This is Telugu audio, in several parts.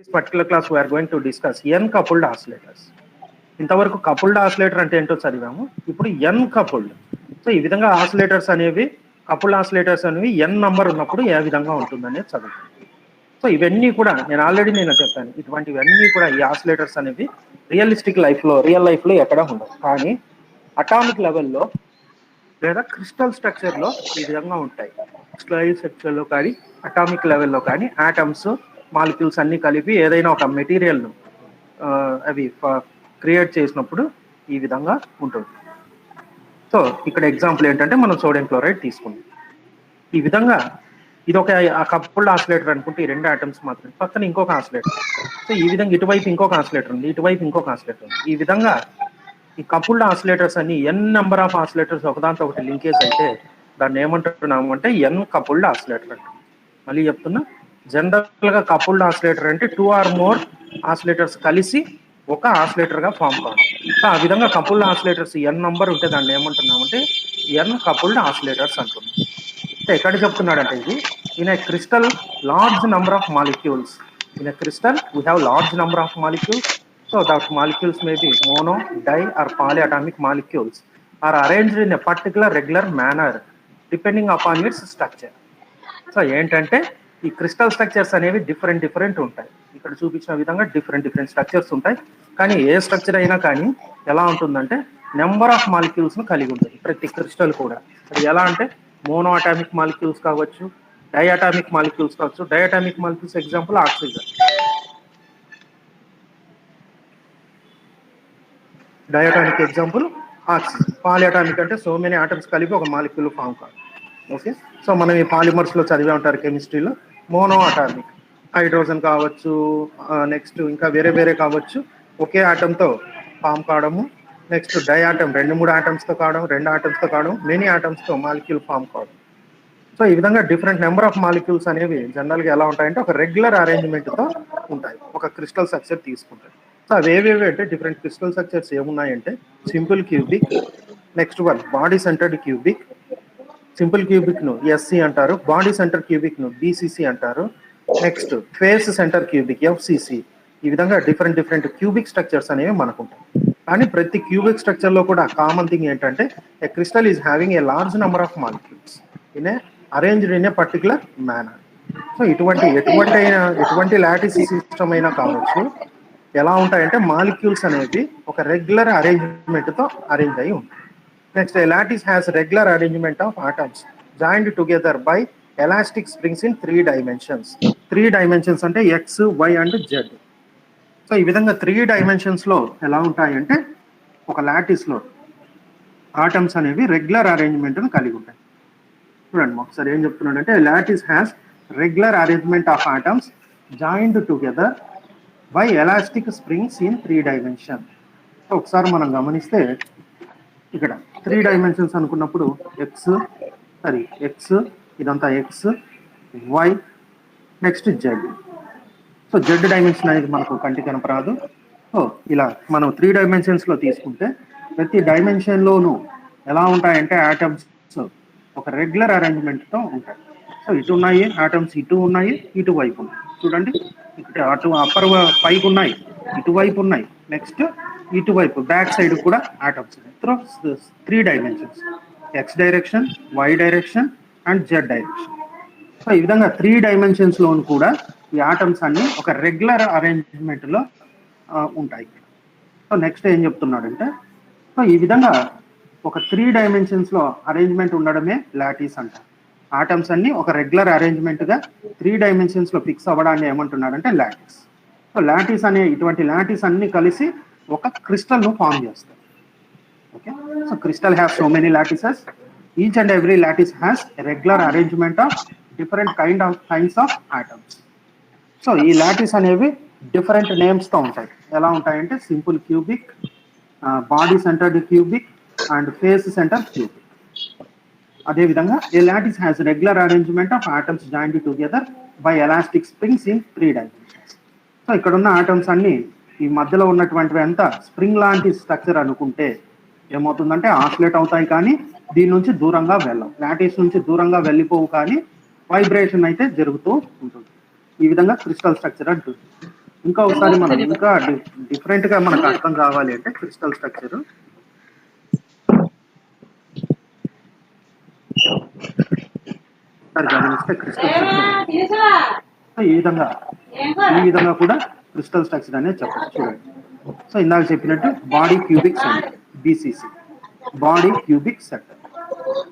this particular class we are going to discuss n coupled oscillators. ఇంతవరకు కపుల్డ్ ఆసిలేటర్ అంటే ఏంటో చదివాము. ఇప్పుడు n కపుల్డ్. సో ఈ విధంగా ఆసిలేటర్స్ అనేవి కపుల్డ్ ఆసిలేటర్స్ అనేవి n నంబర్ ఉన్నప్పుడు ఏ విధంగా ఉంటుందనేది చదువుతాం. సో ఇవన్నీ కూడా నేను ఆల్రెడీ చెప్పాను. ఇటువంటివన్నీ కూడా ఈ ఆసిలేటర్స్ అనేవి రియల్ లైఫ్ లో ఎక్కడ ఉండవు. కానీ అటామిక్ లెవెల్లో లేదా క్రిస్టల్ స్ట్రక్చర్ లో ఈ విధంగా ఉంటాయి. క్రిస్టల్ స్ట్రక్చర్ లో కానీ అటామిక్ లెవెల్లో కానీ ఆటమ్స్ మాలిక్యూల్స్ అన్ని కలిపి ఏదైనా ఒక మెటీరియల్ అవి క్రియేట్ చేసినప్పుడు ఈ విధంగా ఉంటుంది. సో ఇక్కడ ఎగ్జాంపుల్ ఏంటంటే మనం సోడియం క్లోరైడ్ తీసుకుందాం. ఈ విధంగా ఇది ఒక కపుల్డ్ ఆసిలేటర్ అనుకుంటే ఈ రెండు ఆటమ్స్ మాత్రమే, పక్కన ఇంకొక ఆసిలేటర్. సో ఈ విధంగా ఇటువైపు ఇంకొక ఆసిలేటర్ ఉంది, ఇటువైపు ఇంకొక ఆసిలేటర్ ఉంది. ఈ విధంగా ఈ కపుల్డ్ ఆసిలేటర్స్ అన్ని ఎన్ నెంబర్ ఆఫ్ ఆసిలేటర్స్ ఒకదాంతో ఒకటి లింకేజ్ అయితే దాన్ని ఏమంటున్నాము అంటే ఎన్ కపుల్డ్ ఆసిలేటర్ అంట. మళ్ళీ చెప్తున్నా, జనరల్ గా కపుల్డ్ ఆసిలేటర్ అంటే 2 or more ఆసిలేటర్స్ కలిసి ఒక ఆసిలేటర్ గా ఫామ్ కావాలి. సో ఆ విధంగా కపుల్డ్ ఆసిలేటర్స్ ఎన్ నంబర్ ఉంటే దాన్ని ఏమంటున్నామంటే ఎన్ కపుల్డ్ ఆసిలేటర్స్ అంటున్నాం. అంటే ఎక్కడ చెప్తున్నాడంటే ఇది in a crystal large number of molecules. In A crystal we have large number of molecules. So that molecules may be mono, di or polyatomic molecules are arranged in a particular regular manner depending upon its structure. So ఏంటంటే ఈ క్రిస్టల్ స్ట్రక్చర్స్ అనేవి డిఫరెంట్ ఉంటాయి. ఇక్కడ చూపించిన విధంగా డిఫరెంట్ స్ట్రక్చర్స్ ఉంటాయి. కానీ ఏ స్ట్రక్చర్ అయినా కానీ ఎలా ఉంటుందంటే నెంబర్ ఆఫ్ మాలిక్యూల్స్ ను కలిగి ఉంటుంది ప్రతి క్రిస్టల్ కూడా. అది ఎలా అంటే మోనో అటామిక్ మాలిక్యూల్స్ కావచ్చు, డయాటామిక్ మాలిక్యూల్స్ కావచ్చు. Diatomic molecules example oxygen. Diatomic example oxygen. Polyatomic అంటే సో మెనీ ఆటమ్స్ కలిపి ఒక మాలిక్యూల్ ఫామ్ కాదు. ఓకే, సో మనం ఈ పాలిమర్స్ లో చదివే ఉంటారు కెమిస్ట్రీలో. మోనో అటామిక్ హైడ్రోజన్ కావచ్చు, నెక్స్ట్ ఇంకా వేరే కావచ్చు, ఒకే ఆటమ్ తో ఫామ్ కావడము. నెక్స్ట్ డయాటమ్ 2-3 ఆటమ్స్ తో కావడం, 2 ఆటమ్స్ తో కావడం, మెనీ ఆటమ్స్ తో మాలిక్యూల్ ఫామ్ కావడం. సో ఈ విధంగా డిఫరెంట్ నెంబర్ ఆఫ్ మాలిక్యూల్స్ అనేవి జనరల్ గా ఎలా ఉంటాయంటే ఒక రెగ్యులర్ అరేంజ్మెంట్ తో ఉంటాయి. ఒక క్రిస్టల్ స్ట్రక్చర్ తీసుకుంటాయి. సో అవేవేవి అంటే డిఫరెంట్ క్రిస్టల్ స్ట్రక్చర్స్ ఏమున్నాయంటే simple cubic, next one body centered cubic. Simple cubic ను ఎస్సి అంటారు, బాడీ సెంటర్ క్యూబిక్ ను బీసీసీ అంటారు, next face center cubic FCC. ఈ విధంగా డిఫరెంట్ క్యూబిక్ స్ట్రక్చర్స్ అనేవి మనకు ఉంటాయి. కానీ ప్రతి క్యూబిక్ స్ట్రక్చర్ లో కూడా కామన్ థింగ్ ఏంటంటే a crystal is having a large number of molecules in a arranged in a particular manner. So ఎటువంటి లాటిస్ సిస్టమ్ అయినా కావచ్చు, ఎలా ఉంటాయంటే మాలిక్యూల్స్ అనేవి ఒక రెగ్యులర్ అరేంజ్మెంట్ తో అరేంజ్ అయి ఉంటాయి. Next lattice has regular arrangement of atoms joined together by elastic springs in 3 dimensions. 3 dimensions అంటే X, Y and Z. So ఈ విధంగా 3 dimensions లో ఎలా ఉంటాయంటే ఒక లాటిస్ లో ఆటమ్స్ అనేవి రెగ్యులర్ అరేంజ్మెంట్ ను కలిగి ఉంటాయి. చూడండి ఒకసారి ఏం చెప్తున్నాడంటే lattice has regular arrangement of atoms joined together by elastic springs in 3 dimensions. So ఒకసారి మనం గమనిస్తే ఇక్కడ 3 dimensions అనుకున్నప్పుడు ఎక్స్ ఇదంతా X, Y, next Z. So Z dimension అనేది మనకు కంటికి కనపరాదు. సో ఇలా మనం 3 dimensions లో తీసుకుంటే ప్రతి డైమెన్షన్ లోనూ ఎలా ఉంటాయంటే ఆటమ్స్ ఒక రెగ్యులర్ అరేంజ్మెంట్ తో ఉంటాయి. సో ఇటు ఉన్నాయి ఆటమ్స్, ఇటు ఉన్నాయి, ఇటువైపు ఉన్నాయి. చూడండి ఇక్కడ అటు అప్పర్ పైకి ఉన్నాయి, ఇటువైపు ఉన్నాయి, నెక్స్ట్ ఇటువైపు బ్యాక్ సైడ్ కూడా ఆటమ్స్ ఉన్నాయి. 3 dimensions X direction, Y direction and Z direction. So ఈ విధంగా 3 dimensions లోను కూడా ఈ ఆటమ్స్ అన్ని ఒక రెగ్యులర్ అరేంజ్మెంట్ లో ఉంటాయి. సో నెక్స్ట్ ఏం చెప్తున్నాడంటే సో ఈ విధంగా ఒక 3 dimensions లో అరేంజ్మెంట్ ఉండడమే లాటిస్ అంటారు. ఆటమ్స్ అన్ని ఒక రెగ్యులర్ అరేంజ్మెంట్ గా 3 dimensions లో ఫిక్స్ అవ్వడాన్ని ఏమంటున్నారంటే లాటిస్. సో లాటిస్ ఇటువంటి లాటిస్ అన్ని కలిసి ఒక క్రిస్టల్ ను ఫామ్ చేస్తారు. Okay, so crystal has so many lattices. Each and every lattice has regular arrangement of different kinds of atoms. So ఈ లాటిస్ అనేవి డిఫరెంట్ నేమ్స్ తో ఉంటాయి. ఎలా ఉంటాయంటే simple cubic, body centered cubic and face center cubic. అదే విధంగా a lattice has regular arrangement of atoms joined together by elastic springs in 3 dimensions. So ఇక్కడ ఉన్న ఆటమ్స్ అన్ని ఈ మధ్యలో ఉన్నటువంటివి అంతా స్ప్రింగ్ లాంటి స్ట్రక్చర్ అనుకుంటే ఏమవుతుందంటే ఆసిలేట్ అవుతాయి, కానీ దీని నుంచి దూరంగా వెళ్ళవు. లాటిస్ నుంచి దూరంగా వెళ్ళిపోవు, కానీ వైబ్రేషన్ అయితే జరుగుతూ ఉంటుంది. ఈ విధంగా క్రిస్టల్ స్ట్రక్చర్ అంటుంది. ఇంకా ఒకసారి మనం ఇంకా డిఫరెంట్ గా మనకు అర్థం కావాలి అంటే క్రిస్టల్ స్ట్రక్చర్ గమనిస్తే క్రిస్టల్ స్ట్రక్చర్ ఈ విధంగా కూడా క్రిస్టల్ స్ట్రక్చర్ అనేది చెప్పచ్చు చూడండి. సో ఇందాక చెప్పినట్టు body cubic centre BCC, body cubic centre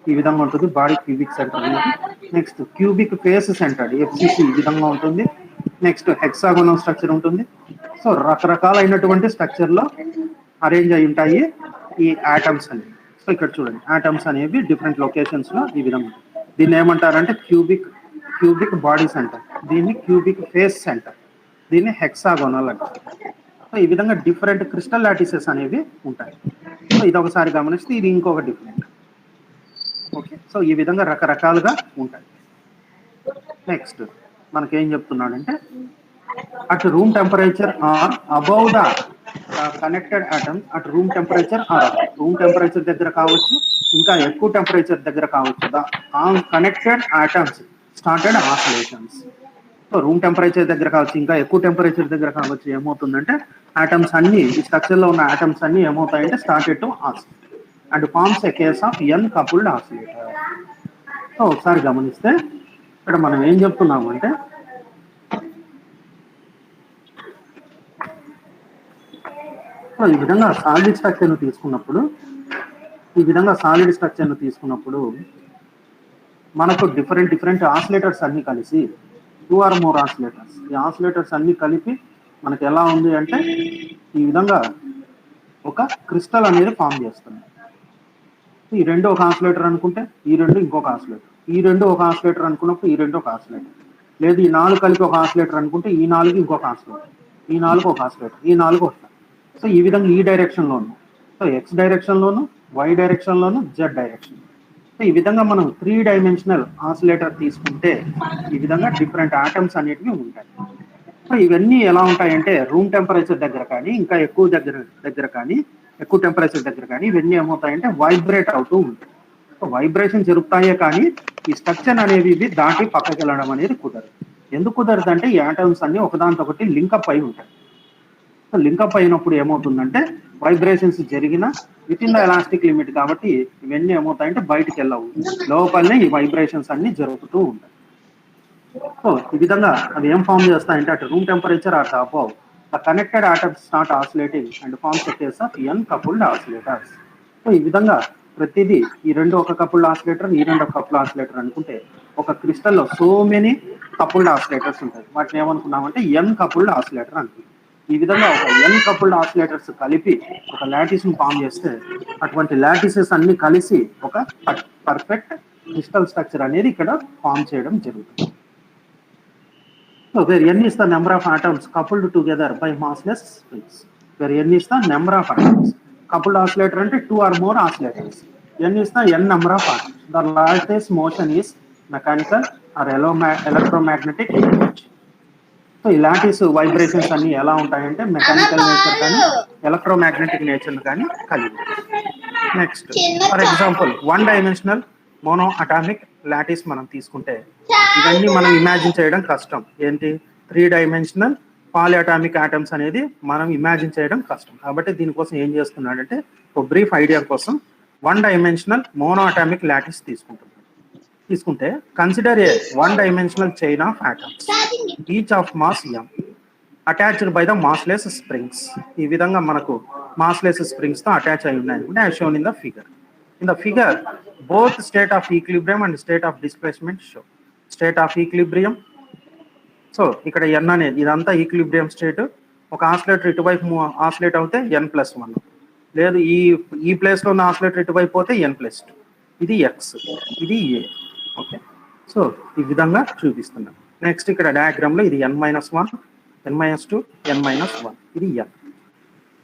ఈ విధంగా ఉంటుంది. బాడీ క్యూబిక్ సెంటర్ అనేది. Next cubic face centre FCC ఈ విధంగా ఉంటుంది. నెక్స్ట్ హెక్సాగోనల్ స్ట్రక్చర్ ఉంటుంది. సో రకరకాలైనటువంటి స్ట్రక్చర్ లో అరేంజ్ అయి ఉంటాయి ఈ ఆటమ్స్ అనేవి. సో ఇక్కడ చూడండి ఆటమ్స్ అనేవి డిఫరెంట్ లొకేషన్స్ లో ఈ విధంగా ఉంటుంది. దీన్ని ఏమంటారంటే క్యూబిక్ బాడీ సెంటర్, దీన్ని క్యూబిక్ ఫేస్ సెంటర్, దీన్ని హెక్సాగోనల్ అంటారు. సో ఈ విధంగా డిఫరెంట్ క్రిస్టల్ లాటిసెస్ అనేవి ఉంటాయి. సో ఇది ఒకసారి గమనిస్తే ఇది ఇంకొక డిఫరెంట్. ఓకే, సో ఈ విధంగా రకరకాలుగా ఉంటాయి. నెక్స్ట్ మనకేం చెప్తున్నాడంటే at room temperature or above the connected atoms at room temperature or room temperature దగ్గర కావచ్చు, ఇంకా ఎక్కువ టెంపరేచర్ దగ్గర కావచ్చు. The connected atoms started oscillations. So room temperature దగ్గర కావచ్చు, ఇంకా ఎక్కువ టెంపరేచర్ దగ్గర కావచ్చు. ఏమవుతుందంటే ఆటమ్స్ అన్ని ఈ స్ట్రక్చర్ లో ఉన్న ఆటమ్స్ అన్ని ఏమవుతాయంటే started to oscillate and forms a case of N coupled oscillator. So ఒకసారి గమనిస్తే ఇక్కడ మనం ఏం చెప్తున్నామంటే ఈ విధంగా సాలిడ్ స్ట్రక్చర్ను తీసుకున్నప్పుడు మనకు డిఫరెంట్ ఆసిలేటర్స్ అన్ని కలిసి 2 or more ఆసిలేటర్స్, ఈ ఆసిలేటర్స్ అన్ని కలిపి మనకి ఎలా ఉంది అంటే ఈ విధంగా ఒక క్రిస్టల్ అనేది ఫామ్ చేస్తుంది. ఈ రెండు ఒక ఆసిలేటర్ అనుకుంటే ఈ రెండు ఇంకొక ఆసిలేటర్, ఈ రెండు ఒక ఆసిలేటర్ అనుకున్నప్పుడు ఈ రెండు ఒక ఆసిలేటర్, లేదు ఈ 4 కలిపి ఒక ఆసిలేటర్ అనుకుంటే ఈ 4 ఇంకొక ఆసిలేటర్, ఈ 4 ఒక ఆసిలేటర్, ఈ 4 ఒక. సో ఈ విధంగా ఈ డైరెక్షన్ లోను, సో ఎక్స్ డైరెక్షన్ లోను, వై డైరెక్షన్ లోను, జెడ్ డైరెక్షన్. సో ఈ విధంగా మనం 3 డైమెన్షనల్ ఆసిలేటర్ తీసుకుంటే ఈ విధంగా డిఫరెంట్ ఆటమ్స్ అనేటివి ఉంటాయి. సో ఇవన్నీ ఎలా ఉంటాయంటే రూమ్ టెంపరేచర్ దగ్గర కానీ, ఇంకా ఎక్కువ టెంపరేచర్ దగ్గర కానీ ఇవన్నీ ఏమవుతాయంటే వైబ్రేట్ అవుతూ ఉంటాయి. సో వైబ్రేషన్ జరుగుతాయే కానీ ఈ స్ట్రక్చర్ అనేవి ఇవి దాటి పక్కకి వెళ్ళడం అనేది కుదరదు. ఎందుకు కుదరదు అంటే ఈ ఆటమ్స్ అన్ని ఒకదాంతో ఒకటి లింకప్ అయి ఉంటాయి. సో లింకప్ అయినప్పుడు ఏమవుతుందంటే వైబ్రేషన్స్ జరిగిన with in the elastic limit కాబట్టి ఇవన్నీ ఏమవుతాయంటే బయటికి వెళ్ళవు, లోపలనే ఈ వైబ్రేషన్స్ అన్ని జరుగుతూ ఉంటాయి. సో ఈ విధంగా అవి ఏం ఫామ్ చేస్తాయంటే at room temperature or above the connected atoms start oscillating and forms a case of N coupled oscillators. So ఈ విధంగా ప్రతిదీ ఈ రెండు ఒక కపుల్డ్ ఆసిలేటర్, ఈ రెండు ఒక కపుల్డ్ ఆసిలేటర్ అనుకుంటే ఒక క్రిస్టల్ లో సో మెనీ కపుల్డ్ ఆసిలేటర్స్ ఉంటాయి. వాటిని ఏమనుకున్నామంటే ఎన్ కపుల్డ్ ఆసిలేటర్ అనుకుంటాం. ఈ విధంగా ఒక ఎన్ కపుల్డ్ ఆసిలేటర్స్ కలిపి ఒక లాటిస్ ను ఫామ్ చేస్తే అటువంటి లాటిసెస్ అన్ని కలిసి ఒక పర్ఫెక్ట్ క్రిస్టల్ స్ట్రక్చర్ అనేది ఇక్కడ ఫామ్ చేయడం జరుగుతుంది. So where n is the number of atoms coupled together by massless springs. Where n is the number of atoms. Coupled oscillator అంటే 2 or more oscillators. n is the n number of atoms. The lattice motion is mechanical or electromagnetic in nature. So ఈ లాటిస్ వైబ్రేషన్స్ అన్ని ఎలా ఉంటాయంటే మెకానికల్ నేచర్ కానీ ఎలక్ట్రోమాగ్నెటిక్ నేచర్ కానీ కలిగి. Next for example 1 dimensional mono atomic lattice మనం తీసుకుంటే ఇవన్నీ మనం ఇమాజిన్ చేయడం కష్టం. ఏంటి 3 డైమెన్షనల్ పాలిఅటామిక్ ఆటమ్స్ అనేది మనం ఇమాజిన్ చేయడం కష్టం. కాబట్టి దీనికోసం ఏం చేస్తున్నాడంటే ఒక బ్రీఫ్ ఐడియా కోసం 1 డైమెన్షనల్ మోనో అటామిక్ లాటిస్ తీసుకుంటే consider A 1 dimensional chain of atoms each of mass m attached by the massless springs. ఈ విధంగా మనకు మాస్లెస్ స్ప్రింగ్స్ తో అటాచ్ అయి ఉన్నాయి అనుకుంటే as shown in the figure. In the figure both state of equilibrium and state of displacement show. State of equilibrium, so ఇక్కడ n అనేది ఇదంతా ఈక్విలిబ్రియం స్టేట్. ఒక ఆసిలేటర్ ఇటువైపు ఆసిలేట్ అవుతే n+1, లేదు ఈ ప్లేస్ లో ఉన్న ఆసిలేటర్ ఇటువైపు పోతే n+2. ఇది x, ఇది a. ఓకే, సో ఈ విధంగా చూపిస్తున్నాం. నెక్స్ట్ ఇక్కడ డయాగ్రామ్ లో ఇది n-1, n-2, n-1, ఇది n.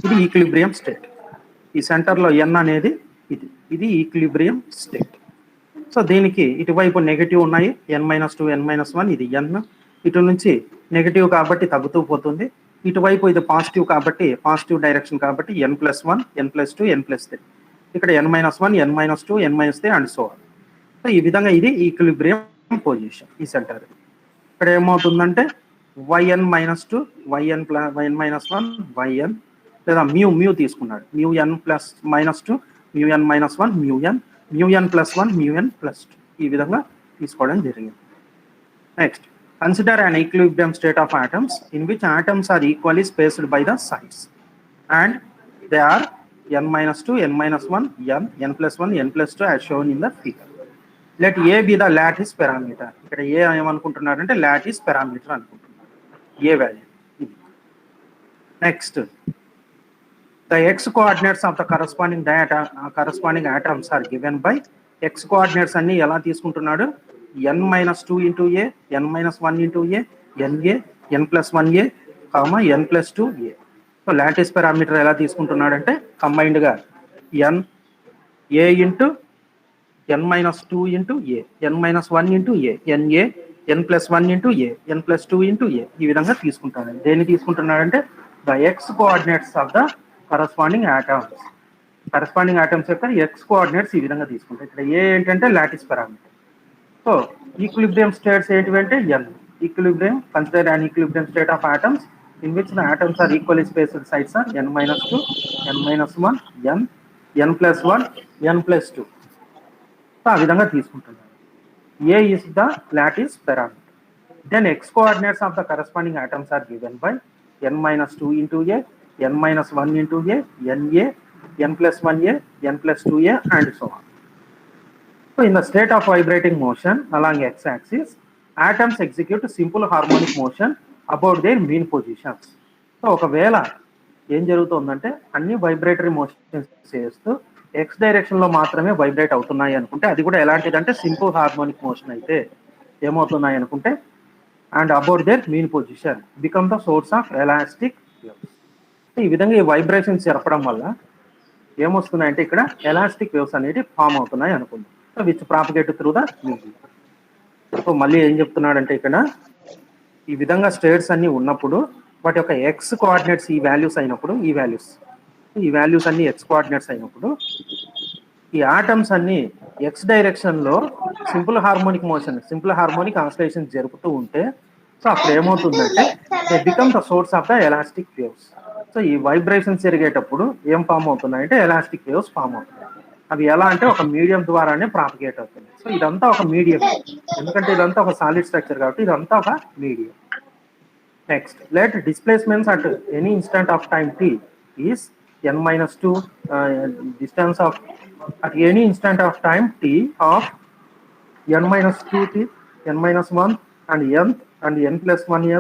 ఇది ఈక్విలిబ్రియం స్టేట్. ఈ సెంటర్ లో n అనేది ఇది ఈక్విలిబ్రియం స్టేట్. సో దీనికి ఇటువైపు నెగటివ్ ఉన్నాయి n-2, n-1, ఇది n. ఇటు నుంచి నెగటివ్ కాబట్టి తగ్గుతూ పోతుంది. ఇటువైపు ఇది పాజిటివ్ కాబట్టి పాజిటివ్ డైరెక్షన్ కాబట్టి n+1, n+2, n+3. ఇక్కడ n-1, n-2, n-3 and so on. So ఈ విధంగా ఇది ఈక్విలిబ్రియం పొజిషన్ ఈ సెంటర్. ఇక్కడ ఏమవుతుందంటే yn minus 2 yn minus 1 yn లేదా మ్యూ తీసుకున్నాడు mu n plus minus 2 mu n minus 1 mu n plus 1 mu n plus 2 ఈ విధంగా తీసుకోవడం జరిగింది. Next consider an equilibrium state of atoms in which atoms are equally spaced by the sides and they are n minus 2 n minus 1 n plus 1 n plus 2 as shown in the figure. Let a be the lattice parameter. ఇక్కడ ఏ ఏమనుకుంటున్నారంటే lattice parameter అనుకుంటున్నారు a value. Next the x coordinates of the corresponding atoms are given by x coordinates అన్ని ఎలా తీసుకుంటున్నాడు n minus 2 into a n minus 1 into a n plus 1 a comma n plus 2 a. So lattice parameter ఎలా తీసుకుంటున్నాడంటే కంబైన్డ్ గా n a into n minus 2 into a n minus 1 into a n plus 1 into a n plus 2 into a ఈ విధంగా తీసుకుంటాడు. దేన్ని తీసుకుంటున్నాడంటే the x coordinates of the corresponding atoms యొక్క x coordinates ఈ విధంగా తీసుకుంటారు. ఇక్కడ ఏ ఏంటంటే lattice parameter. So equilibrium states ఏంటివంటే n equilibrium consider an equilibrium state of atoms in which the atoms are equally spaced sides are n minus 2 n minus 1 n plus 1 n plus 2. So ఆ విధంగా తీసుకుంటున్నారు. a is the lattice parameter. Then x coordinates of the corresponding atoms are given by n minus 2 into a n minus 1 into a n plus 1 a n plus 2 a and so on. So in the state of vibrating motion along x-axis, atoms execute simple harmonic motion about their mean positions. So ఒకవేళ ఏం జరుగుతుందంటే అన్ని వైబ్రేటరీ మోషన్స్ చేస్తూ ఎక్స్ డైరెక్షన్ లో మాత్రమే వైబ్రేట్ అవుతున్నాయి అనుకుంటే అది కూడా ఎలాంటిదంటే సింపుల్ హార్మోనిక్ మోషన్ అయితే ఏమవుతున్నాయి అనుకుంటే and about their mean position become the source of elastic waves. ఈ విధంగా ఈ వైబ్రేషన్స్ జరపడం వల్ల ఏమొస్తున్నాయంటే ఇక్కడ ఎలాస్టిక్ వేవ్స్ అనేవి ఫామ్ అవుతున్నాయి అనుకుందాం. So which propagate through the medium. So మళ్ళీ ఏం చెప్తున్నాడంటే ఇక్కడ ఈ విధంగా స్టేట్స్ అన్ని ఉన్నప్పుడు వాటి యొక్క ఎక్స్ కోఆర్డినేట్స్ ఈ వాల్యూస్ అయినప్పుడు ఈ వాల్యూస్ అన్ని ఎక్స్ కోఆర్డినేట్స్ అయినప్పుడు ఈ ఆటమ్స్ అన్ని ఎక్స్ డైరెక్షన్ లో సింపుల్ హార్మోనిక్ ఆసిలేషన్ జరుపుతూ ఉంటే సో అప్పుడు ఏమవుతుందంటే they become the source of the elastic waves. So ఈ వైబ్రేషన్స్ జరిగేటప్పుడు ఏం ఫామ్ అవుతున్నాయంటే ఎలాస్టిక్ వేవ్స్ ఫామ్ అవుతున్నాయి. అవి ఎలా అంటే ఒక మీడియం ద్వారానే ప్రాపగేట్ అవుతుంది. సో ఇదంతా ఒక మీడియం, ఎందుకంటే ఇదంతా ఒక సాలిడ్ స్ట్రక్చర్ కాబట్టి ఇదంతా ఒక medium. Next let displacements at any instant of time t is n minus 2 distance of at any instant of time t of n minus 2t n minus 1 and n plus 1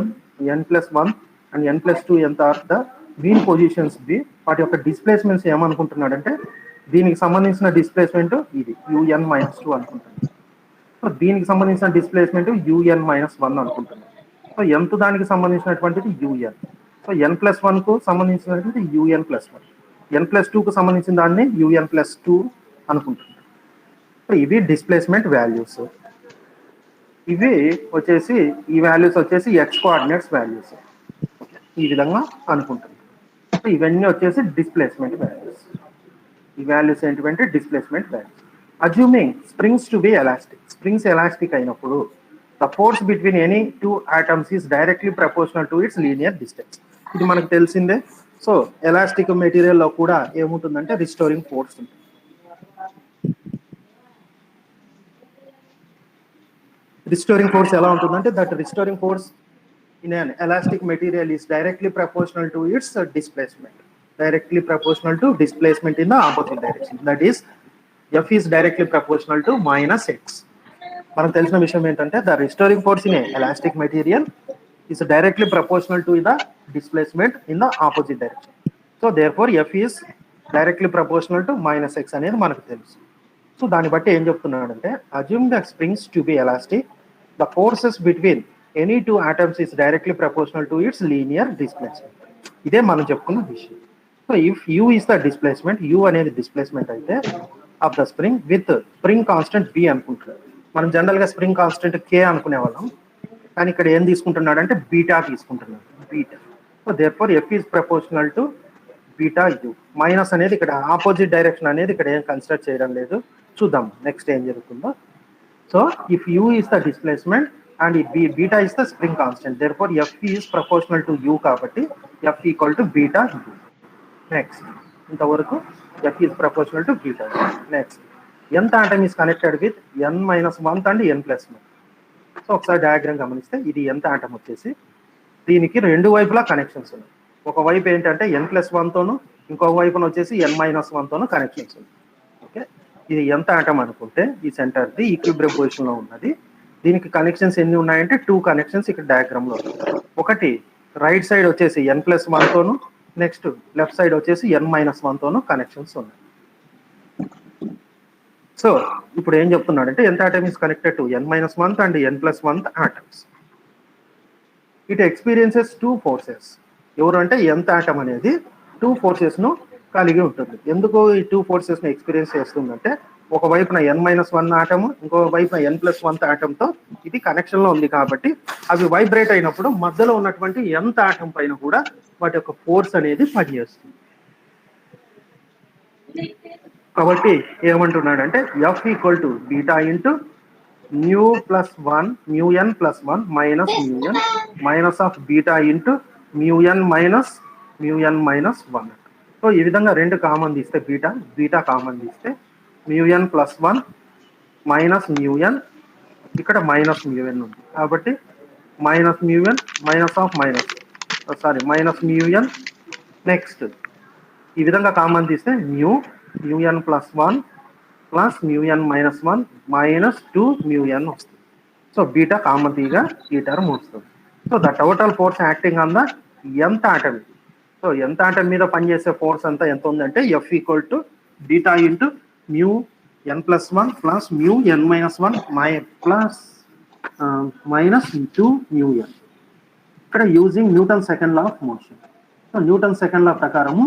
n plus 1 and n plus 2 nth are the mean positions b. వాటి యొక్క డిస్ప్లేస్మెంట్స్ ఏమనుకుంటున్నాడంటే దీనికి సంబంధించిన డిస్ప్లేస్మెంట్ ఇది un మైనస్ 2 అనుకుంటున్నాను. సో దీనికి సంబంధించిన డిస్ప్లేస్మెంట్ un మైనస్ 1 అనుకుంటున్నాను. సో nth దానికి సంబంధించినటువంటిది un. సో n ప్లస్ 1 కు సంబంధించినటువంటి un ప్లస్ 1, n ప్లస్ 2 కు సంబంధించిన దాన్ని un ప్లస్ 2 అనుకుంటున్నాను. సో ఇవి డిస్ప్లేస్మెంట్ వాల్యూస్. ఇవి వచ్చేసి ఈ వాల్యూస్ వచ్చేసి ఎక్స్ కోఆర్డినేట్స్ వాల్యూస్ ఈ విధంగా అనుకుంటున్నాను. సో ఇవన్నీ వచ్చేసి డిస్ప్లేస్మెంట్ వాల్యూస్. ఈ వాల్యూస్ ఏంటంటే displacement values. Assuming springs to be elastic, springs elastic అయినప్పుడు the force between any two atoms is directly proportional to its linear distance. ఇది మనకు తెలిసిందే. సో ఎలాస్టిక్ మెటీరియల్ లో కూడా ఏముంటుందంటే రిస్టోరింగ్ ఫోర్స్ ఉంటుంది. రిస్టోరింగ్ ఫోర్స్ ఎలా ఉంటుందంటే that restoring force in an elastic material is directly proportional to its displacement. Directly proportional to displacement in the opposite direction. That is, F is directly proportional to minus x. మనకు తెలిసిన విషయం ఏంటంటే the restoring force in a elastic material is directly proportional to the displacement in the opposite direction. So therefore F is directly proportional to minus x అనేది మనకు తెలుసు. సో దాన్ని బట్టి ఏం చెప్తున్నాడంటే assume the springs to be elastic, the forces between any two atoms is directly proportional to its linear displacement. ఇదే మనం చెప్పుకున్న విషయం. So if u is the displacement, u అనేది డిస్ప్లేస్మెంట్ అయితే of the spring with spring constant b అనుకుంటున్నాడు. మనం జనరల్ గా స్ప్రింగ్ కాన్స్టెంట్ k అనుకునే వాళ్ళం, కానీ ఇక్కడ ఏం తీసుకుంటున్నాడు అంటే బీటా తీసుకుంటున్నాడు. Beta. So therefore f is proportional to beta u. Minus అనేది ఇక్కడ ఆపోజిట్ డైరెక్షన్ అనేది ఇక్కడ ఏం కన్సిడర్ చేయడం లేదు. చూద్దాం నెక్స్ట్ ఏం జరుగుతుందో. So if u is the displacement, and beta is the spring constant. Therefore, Fe is proportional to U కాబట్టి F equal to beta U. Next, ఇంతవరకు F is proportional to beta U. Next, nth atom is connected with n minus 1 and n plus 1. So ఒకసారి డయాగ్రామ్ గమనిస్తే ఇది nth atom వచ్చేసి దీనికి రెండు వైపులా కనెక్షన్స్ ఉన్నాయి. ఒక వైపు ఏంటంటే n ప్లస్ 1తోను, ఇంకొక వైపున వచ్చేసి n మైనస్ 1తోను కనెక్షన్స్ ఉన్నాయి. ఓకే, ఇది nth atom అనుకుంటే ఈ సెంటర్ది ఈక్విలిబ్రియం పొజిషన్ లో ఉన్నది. దీనికి కనెక్షన్స్ ఎన్ని ఉన్నాయంటే 2 కనెక్షన్స్ ఇక్కడ డయాగ్రామ్ లో ఉన్నాయి. ఒకటి రైట్ సైడ్ వచ్చేసి n ప్లస్ 1తోను, నెక్స్ట్ లెఫ్ట్ సైడ్ వచ్చేసి n మైనస్ 1తోను కనెక్షన్స్ ఉన్నాయి. సో ఇప్పుడు ఏం చెప్తున్నాడంటే nth atom is connected to n minus 1th and n plus 1th atoms. It experiences two forces. ఎవరు అంటే nth atom అనేది 2 forces ను కలిగి ఉంటుంది. ఎందుకు ఈ 2 forces ను ఎక్స్పీరియన్స్ చేస్తుందంటే ఒక వైపున n మైనస్ 1 ఆటమ్, ఇంకో వైపున n ప్లస్ 1 ఆటంతో ఇది కనెక్షన్ లో ఉంది కాబట్టి అవి వైబ్రేట్ అయినప్పుడు మధ్యలో ఉన్నటువంటి nth ఆటం పైన కూడా వాటి యొక్క ఫోర్స్ అనేది పనిచేస్తుంది. కాబట్టి ఏమంటున్నాడంటే F equal to beta into mu plus 1 mu N plus 1 minus mu N minus of beta into mu N minus 1. So ఈ విధంగా రెండు కామన్ తీస్తే బీటా కామన్ తీస్తే మ్యూ ఎన్ ప్లస్ 1 మైనస్ మ్యూ ఎన్, ఇక్కడ మైనస్ మ్యూ ఎన్ ఉంది కాబట్టి minus mu N minus of minus mu N. Next ఈ విధంగా కామన్ తీస్తే మ్యూ ఎన్ ప్లస్ 1 ప్లస్ మ్యూ ఎన్ మైనస్ 1 మైనస్ 2 మ్యూ ఎన్ వస్తుంది. సో బీటా కామన్ తీగా ఈ టర్మ్ వస్తుంది. So the total force acting on the nth atom. So nth atom మీద పనిచేసే ఫోర్స్ అంతా ఎంత ఉందంటే F equal to beta into mu N plus 1 plus mu N minus 1 plus minus 2 mu ఎన్. ఇక్కడ using Newton second law of motion. So Newton second law ప్రకారము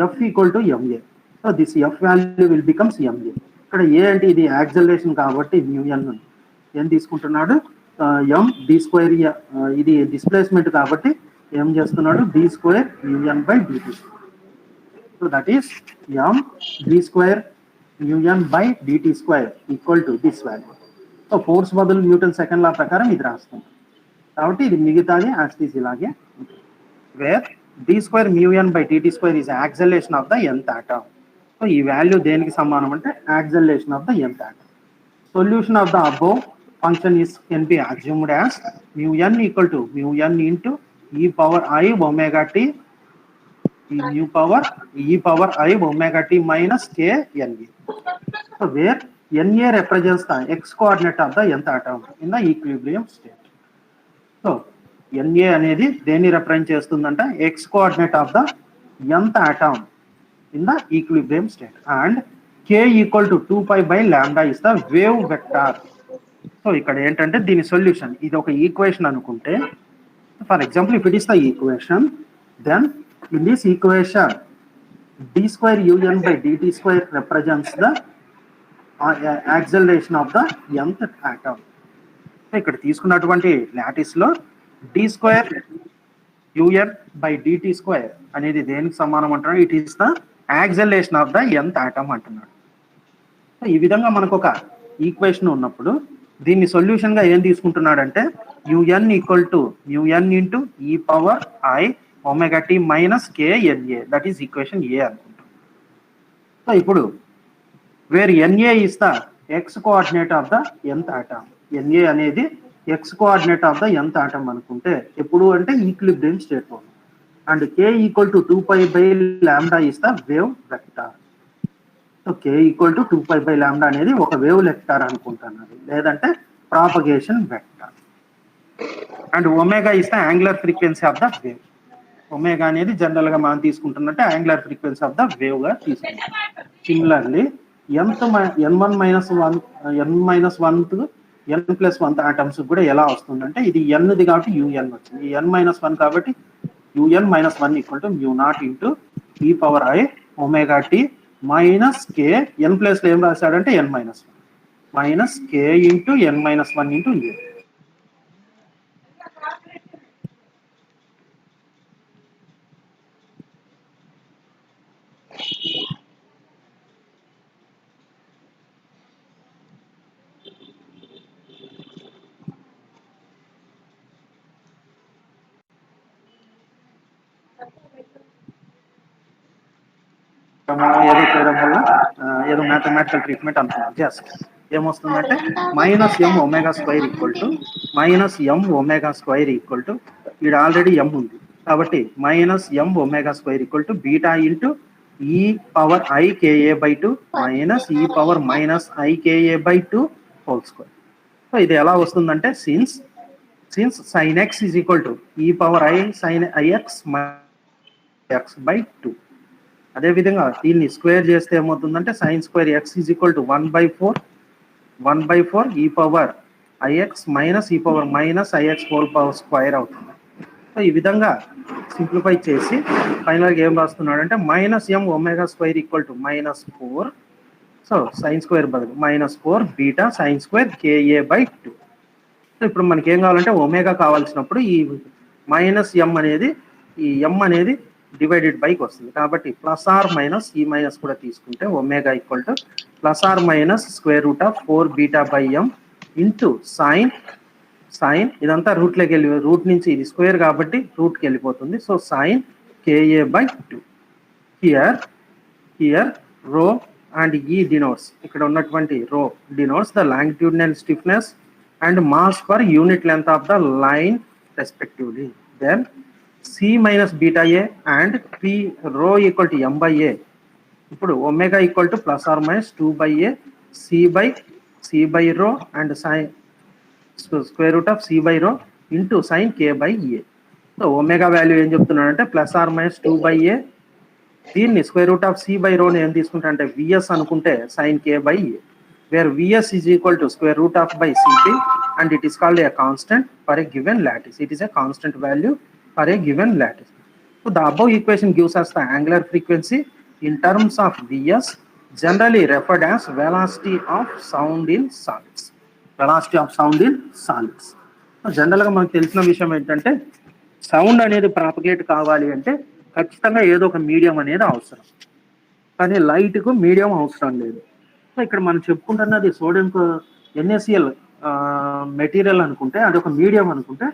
F equal to m a. So this F value will becomes MA. ఇక్కడ ఏ అంటే ఇది యాక్సలరేషన్ కాబట్టి మ్యూ ఎన్ ఏం తీసుకుంటున్నాడు, ఎం డి స్క్వేర్, ఇది డిస్ప్లేస్మెంట్ కాబట్టి ఏం చేస్తున్నాడు D square mu N by DT. So that is M D square mu N by DT square equal to this value. So force బదులు న్యూటన్ సెకండ్ లా ప్రకారం ఇది రాస్తుంది కాబట్టి ఇది మిగతాది యాక్సిస్ ఇలాగే where D square mu N by DT square is acceleration of the nth atom. So ఈ వాల్యూ దేనికి సమానం అంటే acceleration of the nth atom. Solution of the above function can be assumed as mu n equal to mu n into e power I omega t, mu power e power I omega t minus k n a. So where n a represents the x coordinate of the nth atom in the equilibrium state. So n a అనేది దేన్ని రిప్రజెంట్ చేస్తుందంటే x coordinate of the nth atom in the equilibrium state, and k equal to 2 pi by lambda is the wave vector. So ఇక్కడ ఏంటంటే దీని సొల్యూషన్ ఇది ఒక ఈక్వేషన్ అనుకుంటే, for example if it is the equation, then in this equation D square UN by DT square represents the acceleration of the nth atom. So ఇక్కడ తీసుకున్నటువంటి లాటిస్ లో D square UN by DT square అనేది దేనికి సమానం అంటున్నాడు, it is the acceleration of the nth atom అంటున్నాడు. సో ఈ విధంగా మనకు ఒక ఈక్వేషన్ ఉన్నప్పుడు దీన్ని సొల్యూషన్ గా ఏం తీసుకుంటున్నాడంటే u n equal to u n into e power i omega t minus k n a, that is equation a అనుకుంటాం. సో ఇప్పుడు where n a is the x coordinate of the nth atom, n a అనేది x coordinate of the nth atom అనుకుంటే ఎప్పుడు అంటే ఈక్విలిబ్రియం స్టేట్ లో, and k equal to 2 pi by lambda is the wave vector. So k equal to 2 pi by lambda అనేది ఒక వేవ్ వెక్టార్ అనుకుంటున్నారు, లేదంటే propagation vector. And omega is the angular frequency of the wave. Omega అనేది జనరల్ గా మనం తీసుకుంటున్నట్టే angular frequency of the wave గా తీసుకుంటాం. Similarly n1 minus 1 n plus 1 atoms కూడా ఎలా వస్తుందంటే ఇది nది కాబట్టి యుఎన్ వచ్చింది, n మైనస్ 1 కాబట్టి u n minus 1 equal to mu not into e power i omega t minus k, n plus లో ఏం రాశాడంటే n minus 1 minus k into n minus 1 into a. ఏదో చేయడం వల్ల ఏదో మ్యాథమెటికల్ ట్రీట్మెంట్ అనుకున్నాం. జస్ట్ ఏమొస్తుందంటే minus m omega square equal to ఇక్కడ ఆల్రెడీ ఎం ఉంది కాబట్టి minus m omega square equal to beta into e power IKA/2 minus e power minus IKA/2 whole square. So ఇది ఎలా వస్తుందంటే since sin x is equal to e power I sin ix x/2. అదేవిధంగా దీన్ని స్క్వేర్ చేస్తే ఏమవుతుందంటే sine square x is equal to 1/4 e power IX minus e power minus IX whole power square అవుతుంది. సో ఈ విధంగా సింప్లిఫై చేసి ఫైనల్గా ఏం రాస్తున్నాడంటే minus m omega square equal to -4. So sine square బదులు -4 beta sine square KA/2. So ఇప్పుడు మనకి ఏం కావాలంటే ఒమేగా కావాల్సినప్పుడు ఈ మైనస్ ఎం అనేది ఈ ఎం అనేది డివైడెడ్ బైకి వస్తుంది కాబట్టి ప్లస్ ఆర్ మైనస్ ఈ మైనస్ కూడా తీసుకుంటే omega equal to plus or minus √4 beta by M into sine ఇదంతా రూట్లోకి వెళ్ళి రూట్ నుంచి ఇది స్క్వేర్ కాబట్టి రూట్కి వెళ్ళిపోతుంది. So sine KA/2 here rho and ఈ డినోట్స్ ఇక్కడ ఉన్నటువంటి rho denotes the longitudinal stiffness and mass per unit length of the line respectively. Then C minus beta A and P rho equal to M by A. ఇప్పుడు omega equal to plus or minus 2 by A C by rho and sin square root of C by rho into sin K by A. So omega value ఏం చెప్తున్నాడంటే plus or minus 2 by A. దీన్ని square root of C by rho ఏం తీసుకుంటా అంటే VS అనుకుంటే sin K by A. where Vs is equal to square root of by Cp and it is called a constant for a given lattice. It is a constant value for a given lattice. So the above equation gives us the angular frequency in terms of Vs, generally referred as velocity of sound in solids. Velocity of sound in solids. So జనరల్గా మనకు తెలిసిన విషయం ఏంటంటే సౌండ్ అనేది ప్రాపగేట్ కావాలి అంటే ఖచ్చితంగా ఏదో ఒక మీడియం అనేది అవసరం, కానీ లైట్కు మీడియం అవసరం లేదు. సో ఇక్కడ మనం చెప్పుకుంటున్నది సోడియం NaCl మెటీరియల్ అనుకుంటే అది ఒక మీడియం అనుకుంటే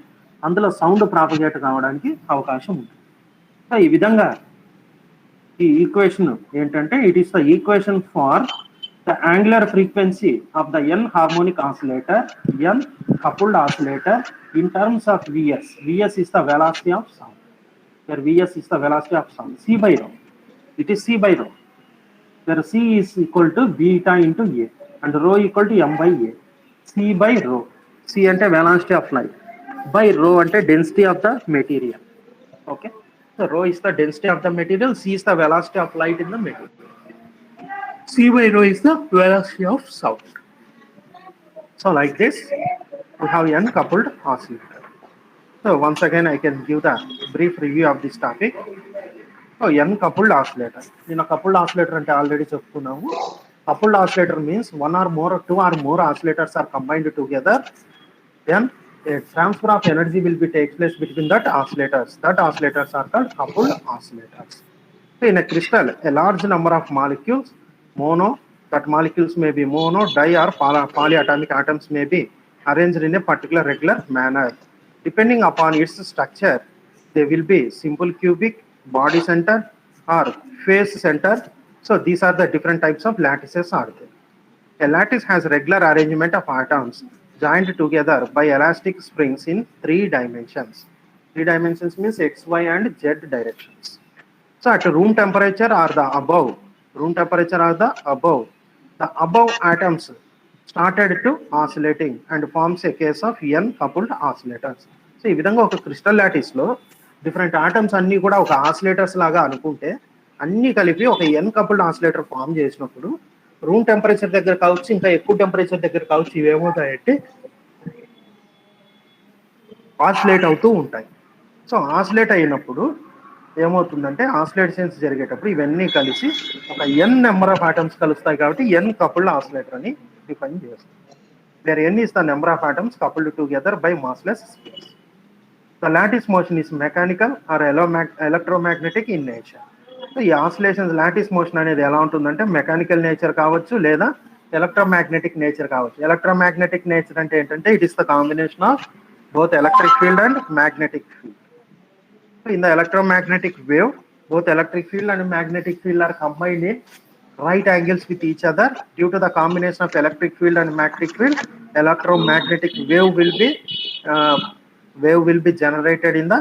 అందులో సౌండ్ ప్రాపగేట్ కావడానికి అవకాశం ఉంటుంది. సో ఈ విధంగా ఈ ఈక్వేషన్ ఏంటంటే it is the equation for the angular frequency of the N harmonic oscillator N coupled oscillator in terms of Vs is the velocity of sound. Where Vs is the velocity of sound. C by rho. It is C by rho. Where C is equal to beta into A and rho equal to M by A. C by rho. C ante velocity of light by rho ante density of the material. Okay. So rho is the density of the material. C is the velocity of light in the material. C by rho is the velocity of sound. So like this, we have N coupled oscillator. So once again, I can give the brief review of this topic. So N coupled oscillator. In a coupled oscillator ante already cheptunamu. Coupled oscillator means two or more oscillators are combined together. Then a transfer of energy will be take place between that oscillators. That oscillators are called coupled oscillators. So in a crystal, a large number of molecules, that molecules may be mono, di or polyatomic atoms may be arranged in a particular regular manner. Depending upon its structure, they will be simple cubic, body center or face center. So these are the different types of lattices are there. A lattice has regular arrangement of atoms joined together by elastic springs in 3 dimensions. 3 dimensions means x, y and z directions. So at room temperature or the above, the above atoms started to oscillating and forms a case of N coupled oscillators. So ఈ విధంగా ఒక క్రిస్టల్ లాటిస్ లో డిఫరెంట్ ఆటమ్స్ అన్ని కూడా ఒక ఆసిలేటర్స్ లాగా అనుకుంటే అన్ని కలిపి ఒక N కపుల్డ్ ఆసిలేటర్ ఫామ్ చేసినప్పుడు రూమ్ టెంపరేచర్ దగ్గర కావచ్చు, ఇంకా ఎక్కువ టెంపరేచర్ దగ్గర కావచ్చు, ఇవేమవుతాయంటే ఆసిలేట్ అవుతూ ఉంటాయి. సో ఆసిలేట్ అయినప్పుడు ఏమవుతుందంటే ఆసిలేషన్స్ జరిగేటప్పుడు ఇవన్నీ కలిసి ఒక N నెంబర్ ఆఫ్ ఆటమ్స్ కలుస్తాయి కాబట్టి N కపుల్డ్ ఆసిలేటర్ అని డిఫైన్ చేస్తాం. Where N is the number of atoms coupled together by massless springs. The lattice motion is mechanical or electromagnetic in nature. So ఈ ఆసిలేషన్స్ లాటిస్ మోషన్ అనేది ఎలా ఉంటుందంటే మెకానికల్ నేచర్ కావచ్చు లేదా ఎలక్ట్రోమాగ్నెటిక్ నేచర్ కావచ్చు. ఎలక్ట్రోమాగ్నెటిక్ నేచర్ అంటే ఏంటంటే it is the combination of both electric field and magnetic field. So in the electromagnetic wave, both electric field and magnetic field are combined in right angles with each other. Due to the combination of electric field and magnetic field, electromagnetic wave will be generated in the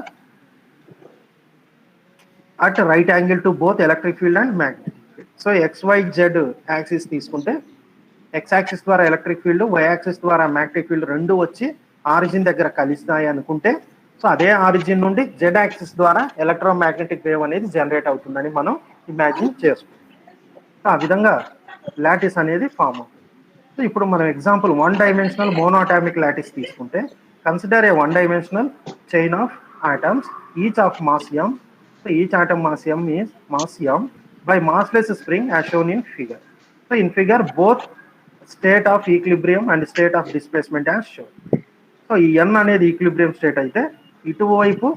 at right angle to both electric field and magnetic field. So XYZ axis తీసుకుంటే ఎక్స్ యాక్సిస్ ద్వారా ఎలక్ట్రిక్ ఫీల్డ్, వై యాక్సిస్ ద్వారా మ్యాగ్నెటిక్ ఫీల్డ్ రెండు వచ్చి ఆరిజిన్ దగ్గర కలుస్తాయి అనుకుంటే, సో అదే ఆరిజిన్ నుండి జెడ్ యాక్సిస్ ద్వారా ఎలక్ట్రోమాగ్నెటిక్ వేవ్ అనేది జనరేట్ అవుతుందని మనం ఇమాజిన్ చేసుకుంటాం. సో ఆ విధంగా లాటిస్ అనేది ఫామ్ అవుతుంది. సో ఇప్పుడు మనం ఎగ్జాంపుల్ 1 డైమెన్షనల్ మోనోటామిక్ లాటిస్ తీసుకుంటే, consider A 1 dimensional chain of atoms each of mass m. So each atom mass m is mass m by massless spring as shown in figure. So in figure both state of equilibrium and state of displacement as shown. So ఈ n అనేది ఈక్విలిబ్రియం స్టేట్ అయితే ఇటువైపు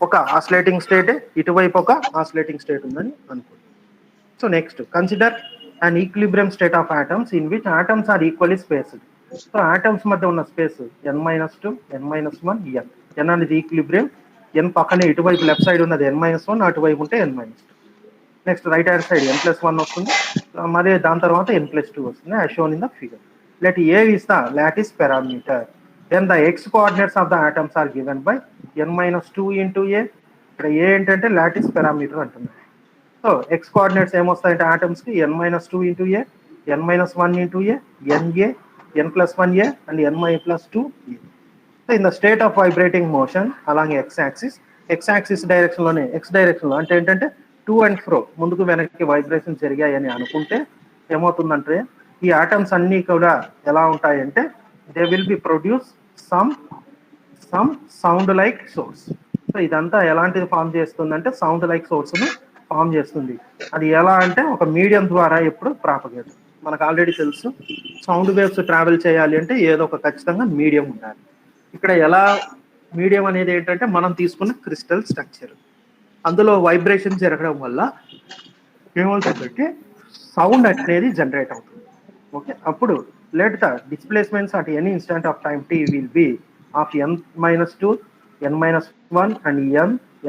ఒక ఆసిలేటింగ్ స్టేట్, ఇటువైపు ఒక ఆసిలేటింగ్ స్టేట్ ఉందని అనుకోండి. So next consider an equilibrium state of atoms in which atoms are equally spaced. So atoms మధ్య ఉన్న space n-2, n-1, n. n అనేది ఈక్విలిబ్రియం. n పక్కనే ఇటువైపు లెఫ్ట్ సైడ్ ఉన్నది n-1, అటువైపు ఉంటే n-2. Next right hand side n+1 వస్తుంది, మరి దాని తర్వాత n+2 వస్తుంది as shown in the figure. Let A is the lattice parameter. Then the x coordinates of the atoms are given by n-2 into A. ఇక్కడ A ఏంటంటే లాటిస్ పారామీటర్ అంటున్నారు. సో ఎక్స్ కోఆర్డినేట్స్ ఏమొస్తాయంటే ఆటమ్స్ కి n-2 into A, n-1 into A, NA, n+1A and n-2 A. So in the state of vibrating motion along x axis direction లోనే, x డైరెక్షన్ లో అంటే ఏంటంటే టు అండ్ ఫ్రో, ముందుకు వెనక్కి వైబ్రేషన్ జరిగాయని అనుకుంటే ఏమవుతుందంటే ఈ ఆటమ్స్ అన్ని కూడా ఎలా ఉంటాయంటే they will be produce some sound like source. So ఇదంతా ఎలాంటిది ఫామ్ చేస్తుందంటే సౌండ్ లైక్ సోర్స్ ను ఫామ్ చేస్తుంది. అది ఎలా అంటే ఒక మీడియం ద్వారా ఎప్పుడు ప్రాపగేట్. మనకు ఆల్రెడీ తెలుసు సౌండ్ వేవ్స్ ట్రావెల్ చేయాలి అంటే ఏదో ఒక ఖచ్చితంగా మీడియం ఉండాలి. ఇక్కడ ఎలా మీడియం అనేది ఏంటంటే మనం తీసుకున్న క్రిస్టల్ స్ట్రక్చర్, అందులో వైబ్రేషన్ జరగడం వల్ల ఏమవుతుందంటే సౌండ్ అనేది జనరేట్ అవుతుంది. ఓకే, అప్పుడు let the displacements at any instant of time t will be of n-2, n-1 and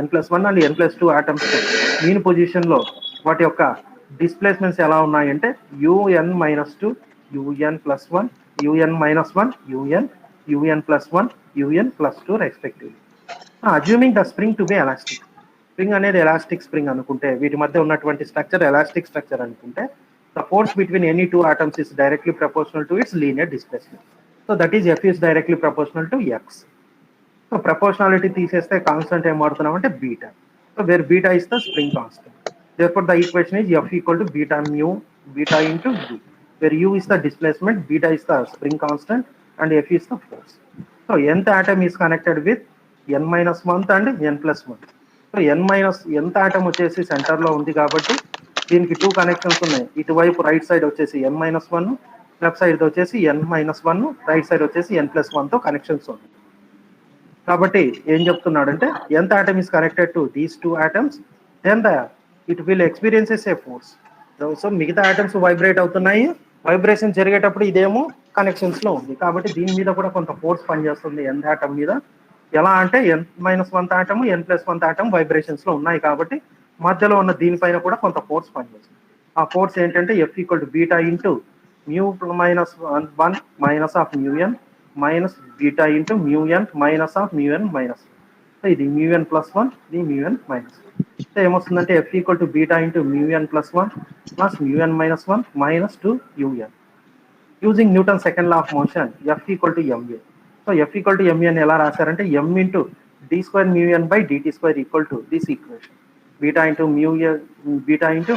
n+1 and n+2 atoms mean position లో వాటి యొక్క డిస్ప్లేస్మెంట్స్ ఎలా ఉన్నాయంటే un-2, un+1, un-1, un+1, un+2 respectively. Assuming the spring to be elastic. Spring అనేది ఎలాస్టిక్ స్ప్రింగ్ అనుకుంటే, వీటి మధ్య ఉన్నటువంటి స్ట్రక్చర్ ఎలాస్టిక్ స్ట్రక్చర్ అనుకుంటే, the force between any two atoms is directly proportional to its linear displacement. So that is F is directly proportional to x. So proportionality తీసేస్తే కాన్స్టెంట్ ఏం వాడుతున్నాం అంటే beta. So where beta is the spring constant. Therefore the equation is F equal to beta mu beta into u, where u is the displacement, beta is the spring constant and F is the force. So nth atom is connected with n-1 and n+1. So nth atom వచ్చేసి సెంటర్ లో ఉంది కాబట్టి దీనికి 2 కనెక్షన్స్ ఉన్నాయి. ఇటువైపు రైట్ సైడ్ వచ్చేసి n-1, లెఫ్ట్ సైడ్ వచ్చేసి n-1, రైట్ సైడ్ వచ్చేసి n+1 తో కనెక్షన్స్ ఉన్నాయి. కాబట్టి ఏం చెప్తున్నాడంటే nth atom is connected to these two atoms, then it will experiences a force. So మిగతా ఆటమ్స్ వైబ్రేట్ అవుతున్నాయి, వైబ్రేషన్ జరిగేటప్పుడు ఇదేమో కనెక్షన్స్ లో ఉంది కాబట్టి దీని మీద కూడా కొంత ఫోర్స్ పనిచేస్తుంది nth ఆటం మీద. ఎలా అంటే n-1 atom, n+1 atom vibrations లో ఉన్నాయి కాబట్టి మధ్యలో ఉన్న దీనిపైన కూడా కొంత ఫోర్స్ పనిచేస్తుంది. ఆ ఫోర్స్ ఏంటంటే F equal to beta into mu-1 minus of mu-n minus beta into mu-n minus of mu-n minus. So ఇది mu-n+1, ఇది mu-n-1. సో ఏమొస్తుందంటే F equal to beta into mu-n+1 plus mu-n-1 minus 2un. Using Newton second law of motion F equal to ma. So F equal to ma ఎలా రాశారంటే m into d² mu-n by dt² equal to this equation beta into beta into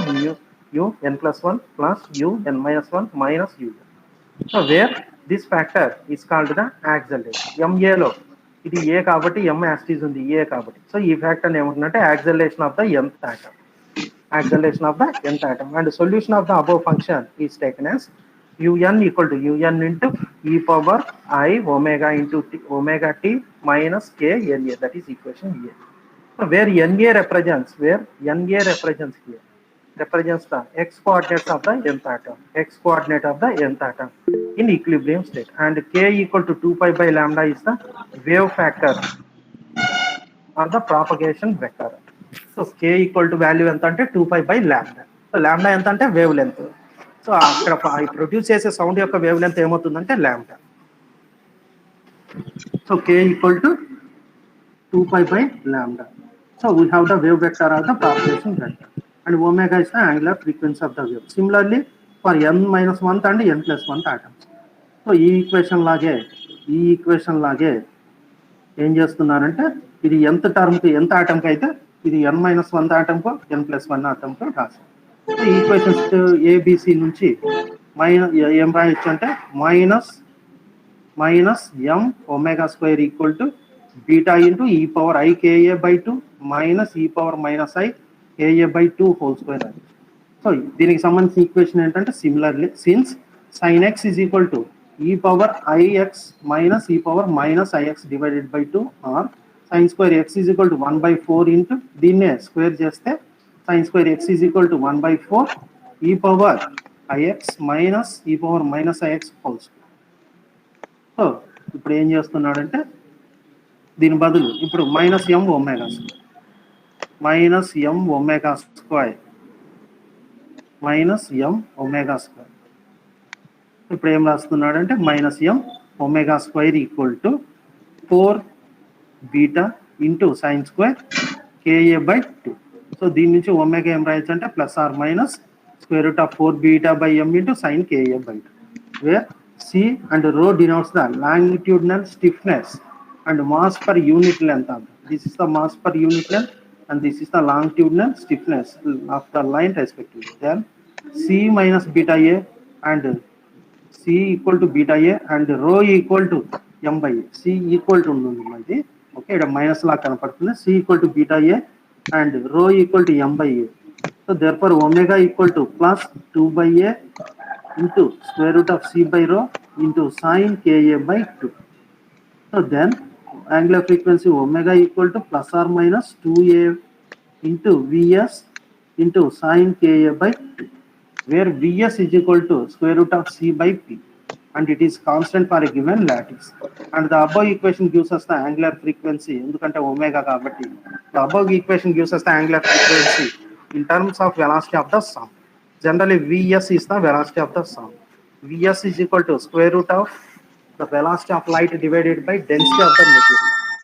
un+1 plus un-1 minus un. So where this factor is called the acceleration. ma లో ఇది ఏ కాబట్టి m యాస్టీజ్ ఉంది ఏ కాబట్టి, సో ఈ ఫ్యాక్టర్ ఏమంటుందంటే acceleration of the nth atom, acceleration of the nth atom. And solution of the above function is taken as un equal to un into e power I omega into omega t minus k Na. That is equation A. So where Na represents here represents the x coordinates of the nth atom, x coordinate of the nth atom in equilibrium state, and k equal to 2 pi by lambda is the wave factor or the propagation vector. So k equal to value ఎంత అంటే 2π/λ. సో λ ఎంత అంటే వేవ్ లెంత్. సో అక్కడ ప్రొడ్యూస్ చేసే సౌండ్ యొక్క వేవ్ లెంత్ ఏమవుతుందంటే λ. So k equal to 2π/λ. So we have the wave vector of the propagation vector, and omega is the angular frequency of the wave. Similarly, for n-1th and n+1th atoms. So ఈ ఈక్వేషన్ లాగే ఏం చేస్తున్నారంటే ఇది ఎంత టర్మ్కి ఎంత ఆటంకి అయితే ఇది n-1th ఆటంకో n+1 ఆటంకో రాశారు. సో ఈ ఈక్వేషన్స్ ఏబిసి నుంచి ఏం రాయొచ్చు అంటే minus m omega square equal to beta into e⁻i⁴ minus e⁻i⁴ whole square. So దీనికి సంబంధించిన ఈక్వేషన్ ఏంటంటే similarly since sin x is equal to e⁻ix minus e⁻ix divided by 2 or sin square x is equal to 1/4 into దీన్నే స్క్వేర్ చేస్తే sin square x is equal to 1/4 e⁻ix minus e⁻ix whole square. So ఇప్పుడు ఏం చేస్తున్నాడంటే దీని బదులు ఇప్పుడు -m ఒమేగా స్క్వేర్ ఇప్పుడు ఏం రాస్తున్నాడంటే -m omega square equal to 4 beta into sine square KA/2. So దీని నుంచి ఒమేగా ఏం రాయొచ్చు అంటే +/- √4β/m into sin KA/2, where C and rho denotes the longitudinal stiffness and mass per unit length. This is the mass per unit length and this is the longitudinal stiffness of the line respectively. Then C minus beta A and C equal to beta A and rho equal to m/a. C equal to ఉంటుంది. ఓకే, ఇక్కడ మైనస్ లా కనపడుతుంది. C equal to beta A and rho equal to m/a. So therefore omega equal to +2/a into √c/rho into sin KA/2. So then angular frequency omega equal to ±2a into Vs into sin KA/2, where Vs is equal to √c/p and it is constant for a given lattice. And the above equation gives us the angular frequency ఎందుకంటే omega కాబట్టి the above equation gives us the angular frequency in terms of velocity of the sound. Generally Vs is the velocity of the sound. Vs is equal to √, the velocity of light divided by density of the material.